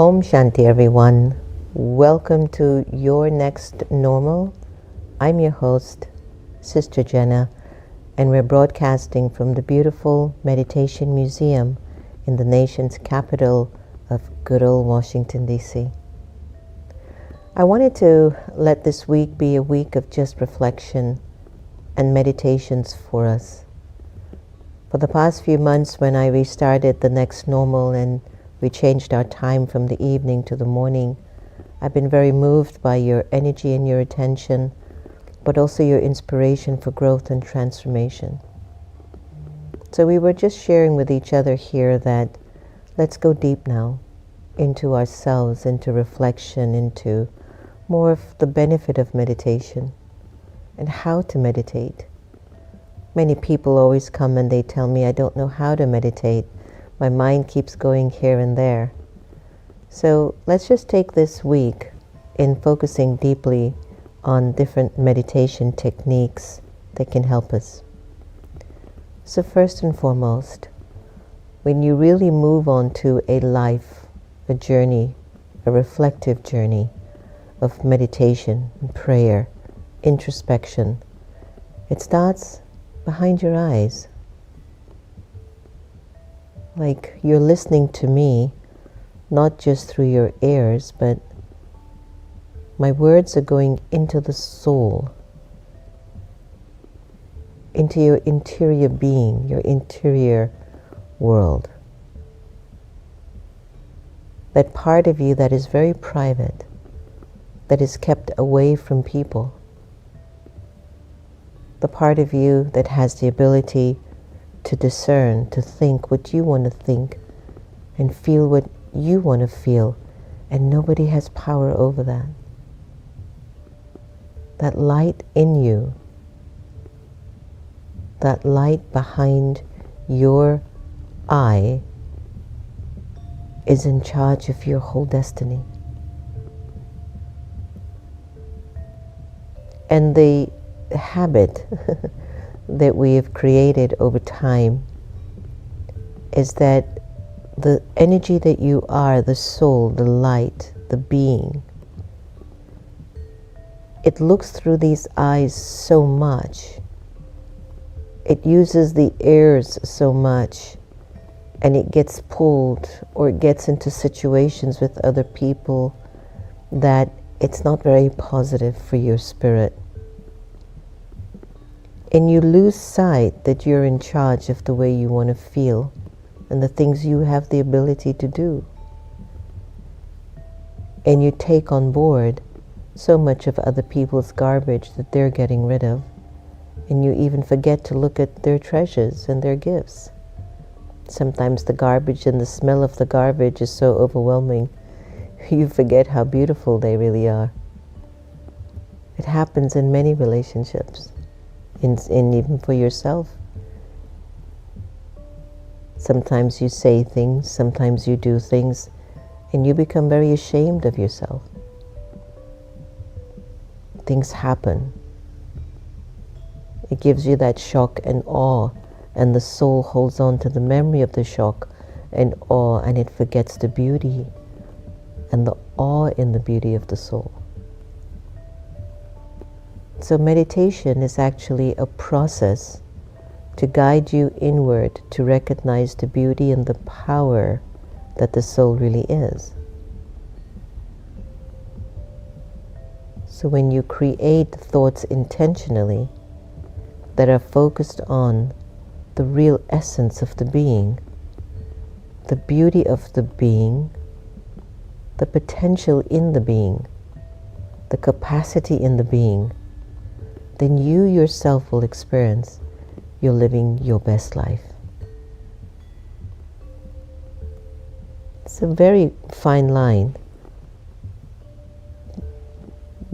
Om Shanti, everyone. Welcome to Your Next Normal. I'm your host, Sister Jenna, and we're broadcasting from the beautiful Meditation Museum in the nation's capital of good old Washington D.C. I wanted to let this week be a week of just reflection and meditations for us. For the past few months, when I restarted the next normal and we changed our time from the evening to the morning, I've been very moved by your energy and your attention, but also your inspiration for growth and transformation. So we were just sharing with each other here that let's go deep now into ourselves, into reflection, into more of the benefit of meditation and how to meditate. Many people always come and they tell me, I don't know how to meditate. My mind keeps going here and there. So let's just take this week in focusing deeply on different meditation techniques that can help us. So first and foremost, when you really move on to a life, a journey, a reflective journey of meditation, prayer, introspection, it starts behind your eyes. Like you're listening to me, not just through your ears, but my words are going into the soul, into your interior being, your interior world. That part of you that is very private, that is kept away from people. The part of you that has the ability to discern, to think what you want to think and feel what you want to feel, and nobody has power over that. That light in you, that light behind your eye is in charge of your whole destiny. And the habit that we have created over time is that the energy that you are, the soul, the light, the being, it looks through these eyes so much. It uses the ears so much, and it gets pulled or it gets into situations with other people that it's not very positive for your spirit. And you lose sight that you're in charge of the way you want to feel and the things you have the ability to do. And you take on board so much of other people's garbage that they're getting rid of. And you even forget to look at their treasures and their gifts. Sometimes the garbage and the smell of the garbage is so overwhelming, you forget how beautiful they really are. It happens in many relationships. In even for yourself. Sometimes you say things, sometimes you do things, and you become very ashamed of yourself. Things happen. It gives you that shock and awe, and the soul holds on to the memory of the shock and awe, and it forgets the beauty and the awe in the beauty of the soul. So meditation is actually a process to guide you inward to recognize the beauty and the power that the soul really is. So when you create thoughts intentionally that are focused on the real essence of the being, the beauty of the being, the potential in the being, the capacity in the being, then you yourself will experience you're living your best life. It's a very fine line,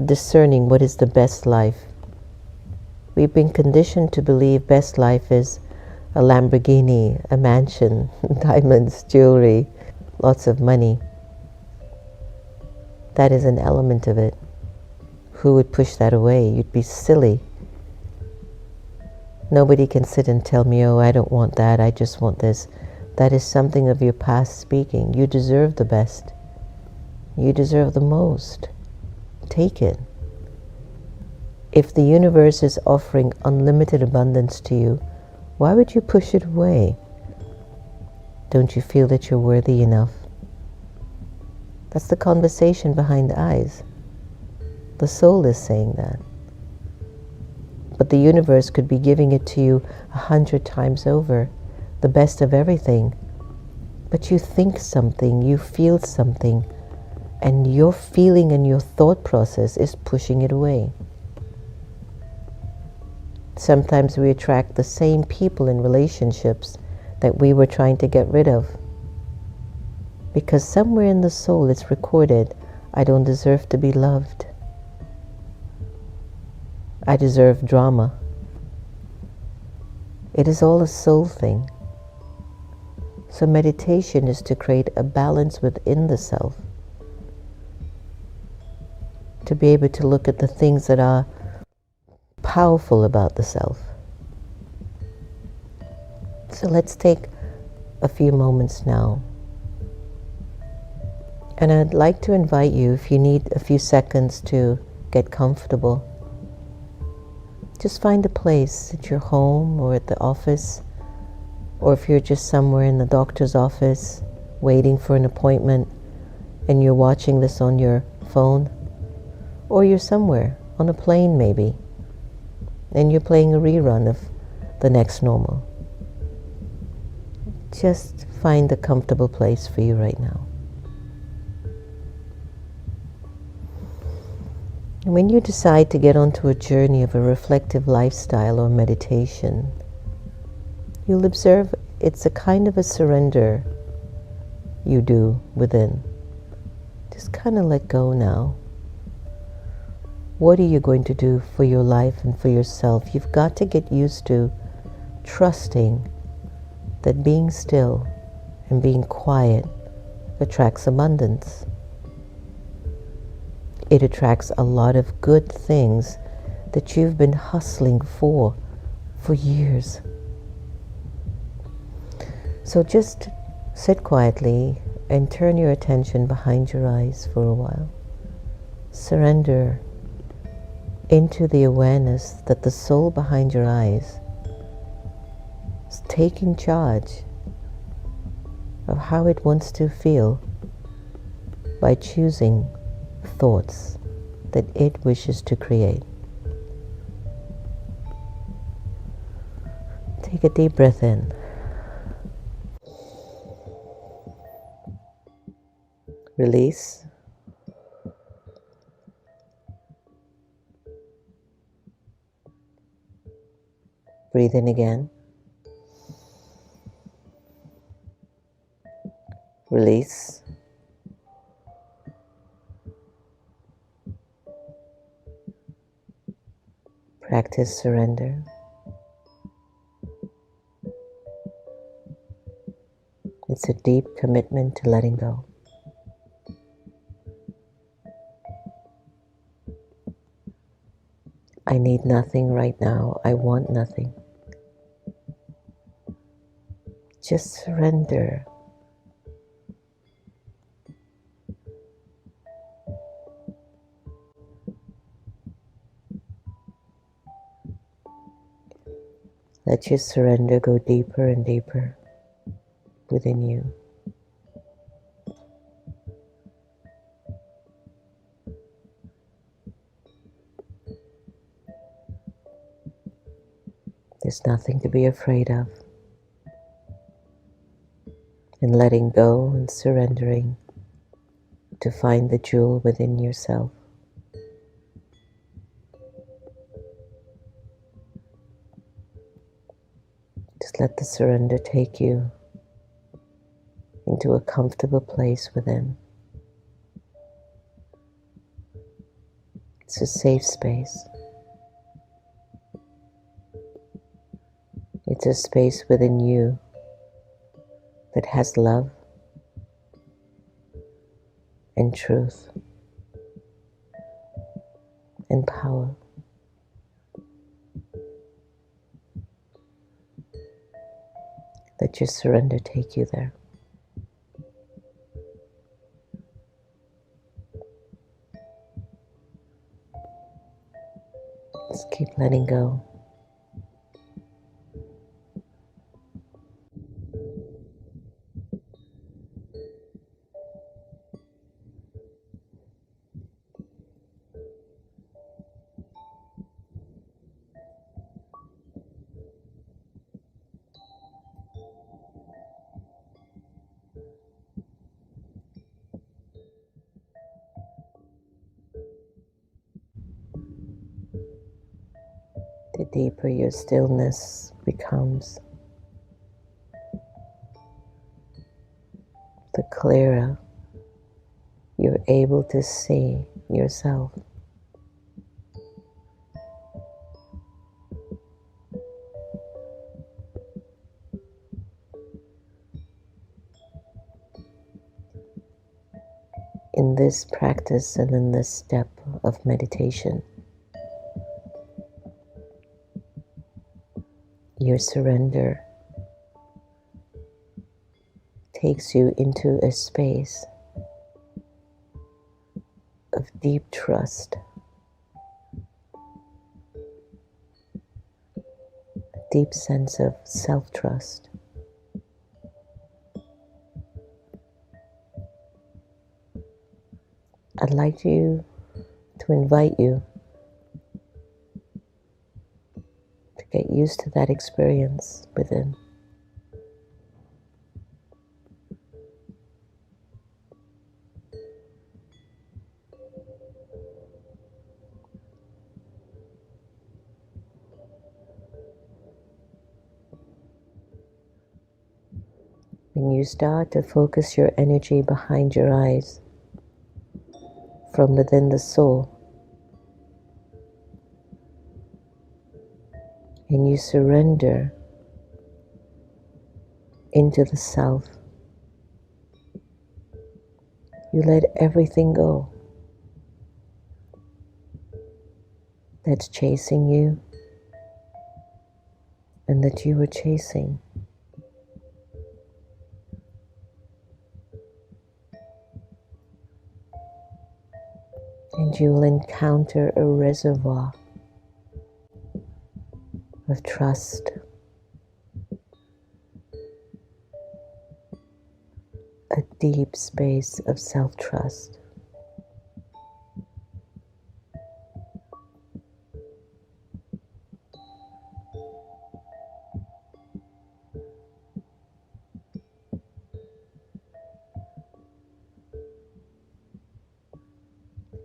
discerning what is the best life. We've been conditioned to believe best life is a Lamborghini, a mansion, diamonds, jewelry, lots of money. That is an element of it. Who would push that away? You'd be silly. Nobody can sit and tell me, oh, I don't want that, I just want this. That is something of your past speaking. You deserve the best. You deserve the most. Take it. If the universe is offering unlimited abundance to you, why would you push it away? Don't you feel that you're worthy enough? That's the conversation behind the eyes. The soul is saying that. But the universe could be giving it to you 100 times over, the best of everything. But you think something, you feel something, and your feeling and your thought process is pushing it away. Sometimes we attract the same people in relationships that we were trying to get rid of. Because somewhere in the soul it's recorded, I don't deserve to be loved. I deserve drama. It is all a soul thing. So meditation is to create a balance within the self. To be able to look at the things that are powerful about the self. So let's take a few moments now. And I'd like to invite you, if you need a few seconds to get comfortable, just find a place at your home or at the office, or if you're just somewhere in the doctor's office waiting for an appointment and you're watching this on your phone, or you're somewhere on a plane maybe, and you're playing a rerun of the next normal. Just find a comfortable place for you right now. When you decide to get onto a journey of a reflective lifestyle or meditation, you'll observe it's a kind of a surrender you do within. Just kind of let go now. What are you going to do for your life and for yourself? You've got to get used to trusting that being still and being quiet attracts abundance. It attracts a lot of good things that you've been hustling for years. So just sit quietly and turn your attention behind your eyes for a while. Surrender into the awareness that the soul behind your eyes is taking charge of how it wants to feel by choosing thoughts that it wishes to create. Take a deep breath in. Release. Breathe in again. Release. Practice surrender. It's a deep commitment to letting go. I need nothing right now. I want nothing. Just surrender. Let your surrender go deeper and deeper within you. There's nothing to be afraid of. In letting go and surrendering to find the jewel within yourself. Just let the surrender take you into a comfortable place within. It's a safe space. It's a space within you that has love and truth and power. Let your surrender take you there. letting go. The deeper your stillness becomes, the clearer you're able to see yourself. In this practice and in this step of meditation, your surrender takes you into a space of deep trust, a deep sense of self-trust. I'd like to invite you to get used to that experience within. When you start to focus your energy behind your eyes, from within the soul, and you surrender into the self, you let everything go that's chasing you and that you were chasing. And you will encounter a reservoir of trust, a deep space of self-trust.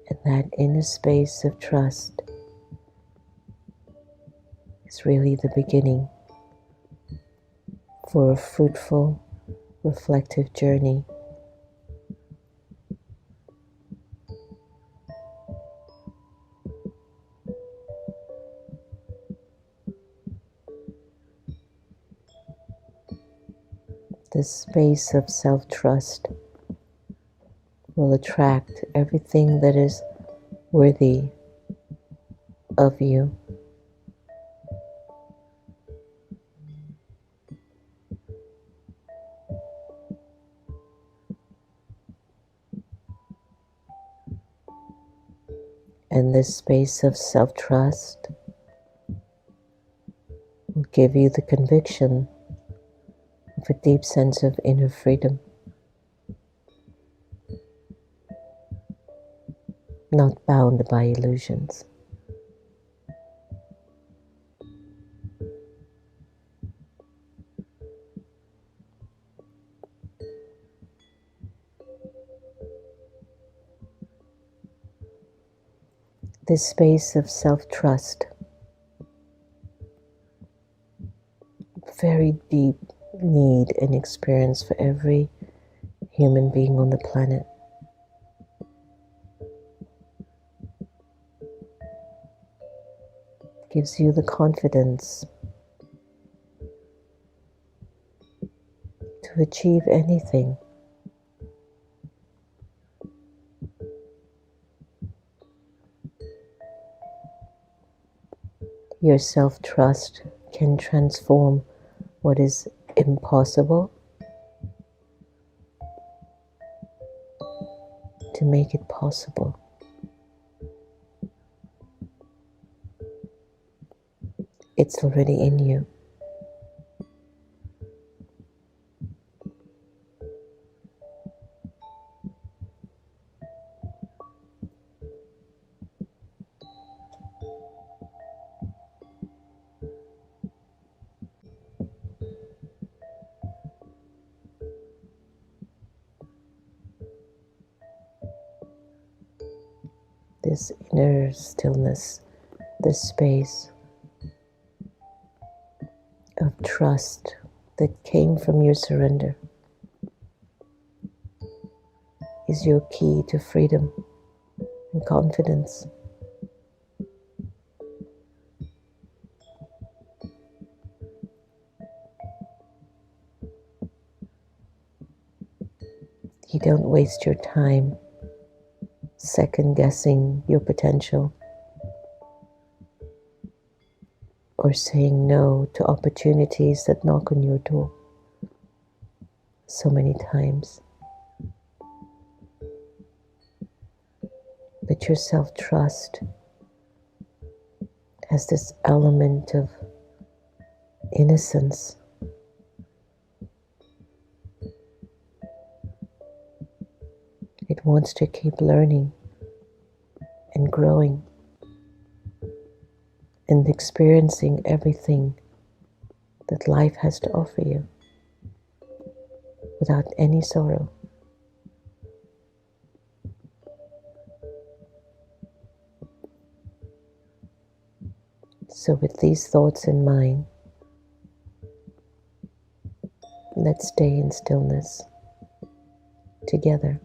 And that inner space of trust is really the beginning for a fruitful, reflective journey. This space of self-trust will attract everything that is worthy of you. And this space of self-trust will give you the conviction of a deep sense of inner freedom, not bound by illusions. This space of self-trust, very deep need and experience for every human being on the planet. Gives you the confidence to achieve anything. Your self-trust can transform what is impossible to make it possible. It's already in you. This inner stillness, this space of trust that came from your surrender is your key to freedom and confidence. You don't waste your time second guessing your potential or saying no to opportunities that knock on your door so many times. But your self-trust has this element of innocence. It wants to keep learning and growing and experiencing everything that life has to offer you without any sorrow. So with these thoughts in mind, let's stay in stillness together.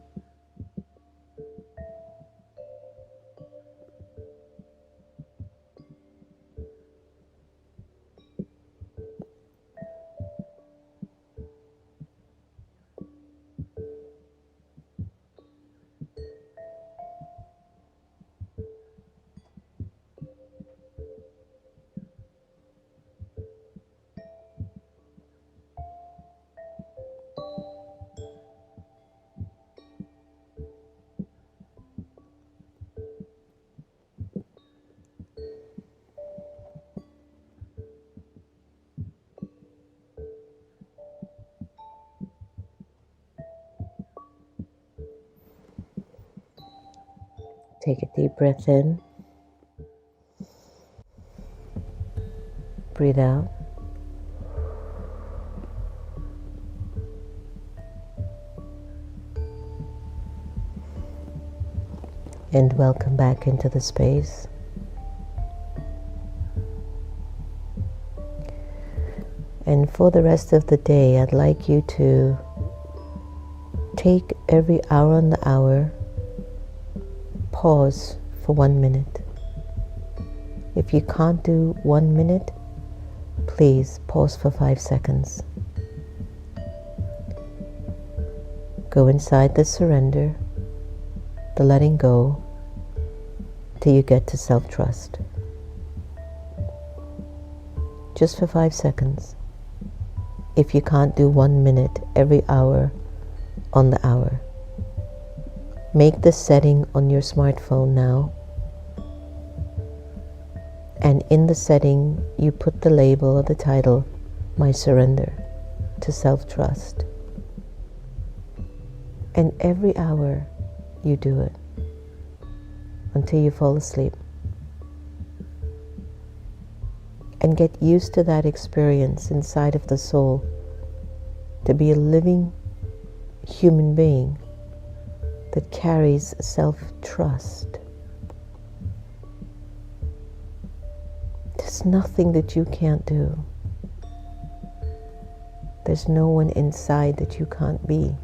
Take a deep breath in, breathe out, and welcome back into the space. And for the rest of the day, I'd like you to take every hour on the hour, pause for 1 minute. If you can't do 1 minute, please pause for 5 seconds. Go inside the surrender, the letting go, till you get to self-trust. Just for 5 seconds. If you can't do 1 minute every hour on the hour, make the setting on your smartphone now, and in the setting you put the label or the title, My Surrender to Self-Trust. And every hour you do it until you fall asleep. And get used to that experience inside of the soul, to be a living human being that carries self-trust. There's nothing that you can't do. There's no one inside that you can't be.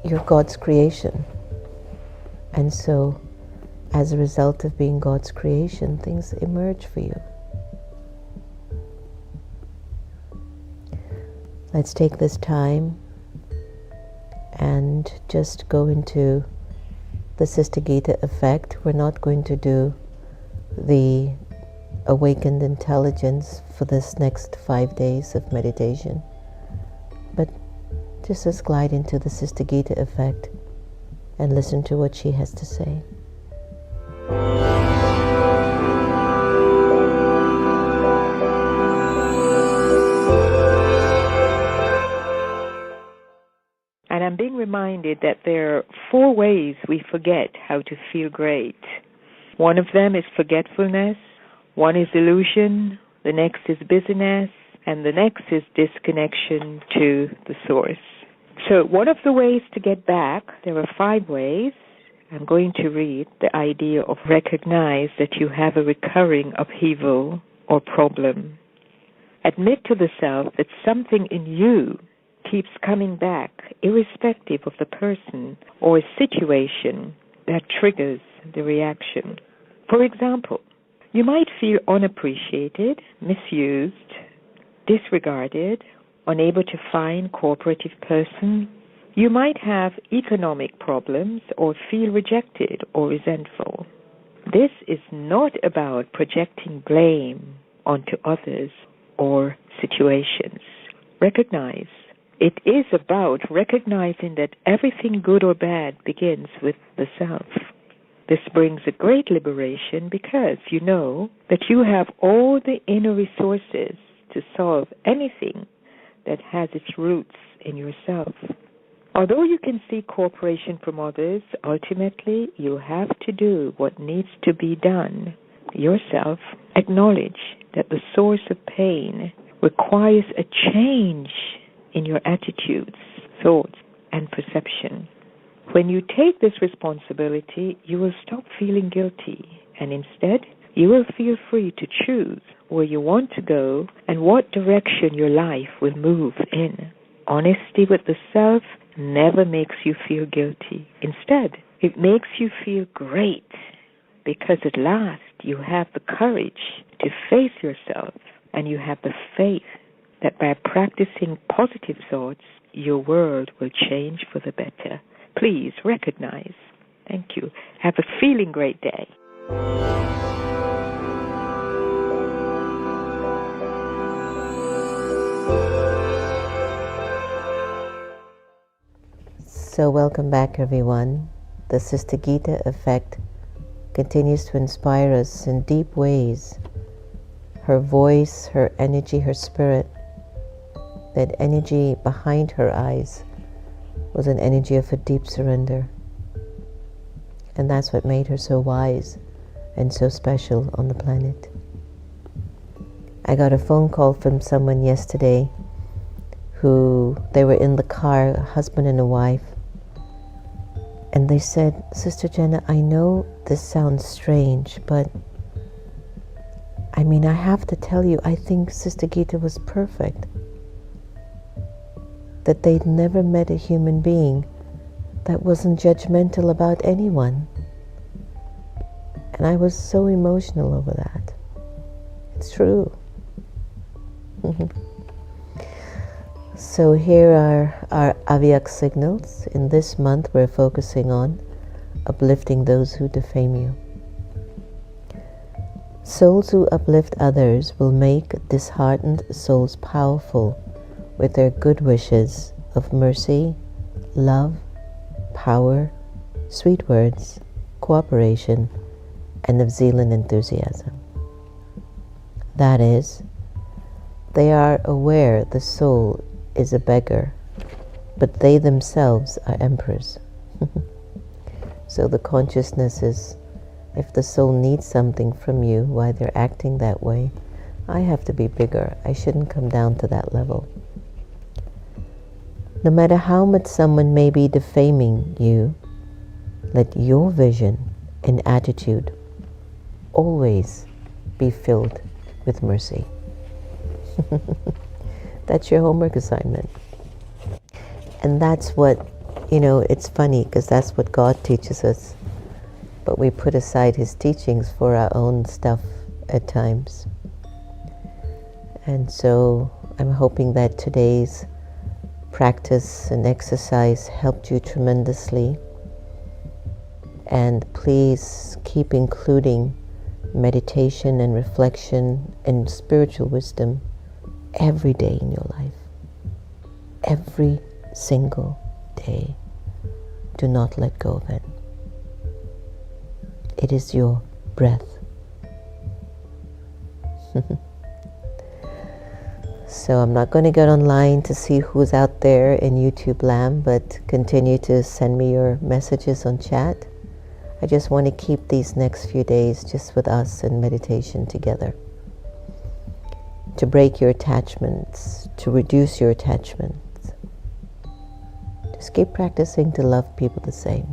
You're God's creation. And so, as a result of being God's creation, things emerge for you. Let's take this time and just go into the Sister Gita effect. We're not going to do the awakened intelligence for this next 5 days of meditation, but just let's glide into the Sister Gita effect and listen to what she has to say. reminded that there are 4 ways we forget how to feel great. One of them is forgetfulness, one is illusion, the next is busyness, and the next is disconnection to the source. So one of the ways to get back, there are 5 ways. I'm going to read the idea of recognize that you have a recurring upheaval or problem. Admit to the self that something in you keeps coming back, irrespective of the person or situation that triggers the reaction. For example, you might feel unappreciated, misused, disregarded, unable to find cooperative person. You might have economic problems or feel rejected or resentful. This is not about projecting blame onto others or situations. Recognize. It is about recognizing that everything good or bad begins with the self. This brings a great liberation because you know that you have all the inner resources to solve anything that has its roots in yourself. Although you can seek cooperation from others, ultimately you have to do what needs to be done yourself. Acknowledge that the source of pain requires a change in your attitudes, thoughts, and perception. When you take this responsibility, you will stop feeling guilty, and instead, you will feel free to choose where you want to go and what direction your life will move in. Honesty with the self never makes you feel guilty. Instead, it makes you feel great because at last you have the courage to face yourself and you have the faith that by practicing positive thoughts, your world will change for the better. Please recognize. Thank you. Have a feeling great day. So welcome back, everyone. The Sister Gita effect continues to inspire us in deep ways. Her voice, her energy, her spirit, that energy behind her eyes was an energy of a deep surrender. And that's what made her so wise and so special on the planet. I got a phone call from someone yesterday who, they were in the car, a husband and a wife, and they said, Sister Jenna, I know this sounds strange, but I have to tell you, I think Sister Gita was perfect. That they'd never met a human being that wasn't judgmental about anyone. And I was so emotional over that. It's true. So here are our Avyak signals. In this month, we're focusing on uplifting those who defame you. Souls who uplift others will make disheartened souls powerful with their good wishes of mercy, love, power, sweet words, cooperation, and of zeal and enthusiasm. That is, they are aware the soul is a beggar, but they themselves are emperors. So the consciousness is, if the soul needs something from you while they're acting that way, I have to be bigger. I shouldn't come down to that level. No matter how much someone may be defaming you, let your vision and attitude always be filled with mercy. That's your homework assignment. And that's what, it's funny because that's what God teaches us. But we put aside His teachings for our own stuff at times. And so I'm hoping that today's practice and exercise helped you tremendously. And please keep including meditation and reflection and spiritual wisdom every day in your life. Every single day. Do not let go of it. It is your breath. So I'm not going to get online to see who's out there in YouTube land, but continue to send me your messages on chat. I just want to keep these next few days just with us in meditation together. To break your attachments, to reduce your attachments. Just keep practicing to love people the same.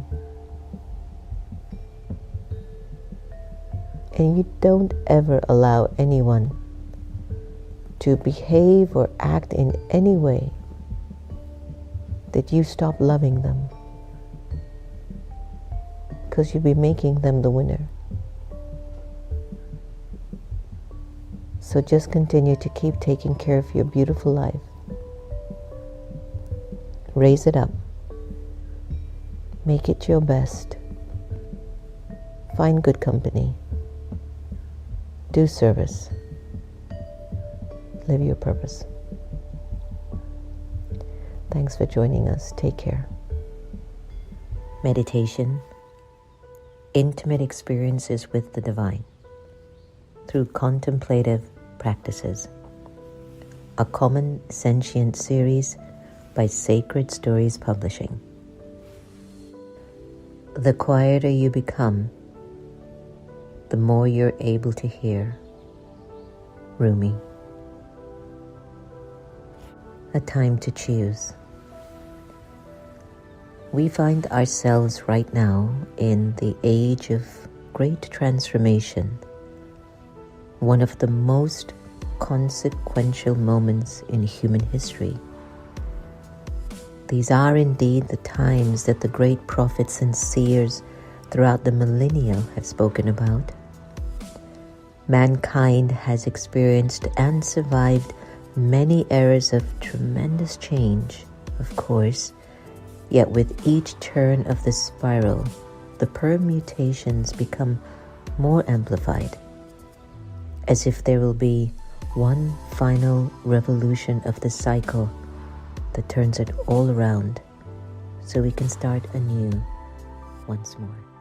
And you don't ever allow anyone to behave or act in any way that you stop loving them, because you'll be making them the winner. So just continue to keep taking care of your beautiful life. Raise it up. Make it your best. Find good company. Do service. Live your purpose. Thanks for joining us. Take care. Meditation. Intimate experiences with the divine through contemplative practices. A common sentient series by Sacred Stories Publishing. The quieter you become, the more you're able to hear. Rumi. A time to choose. We find ourselves right now in the age of great transformation, one of the most consequential moments in human history. These are indeed the times that the great prophets and seers throughout the millennia have spoken about. Mankind has experienced and survived many eras of tremendous change, of course, yet with each turn of the spiral, the permutations become more amplified, as if there will be one final revolution of the cycle that turns it all around, so we can start anew once more.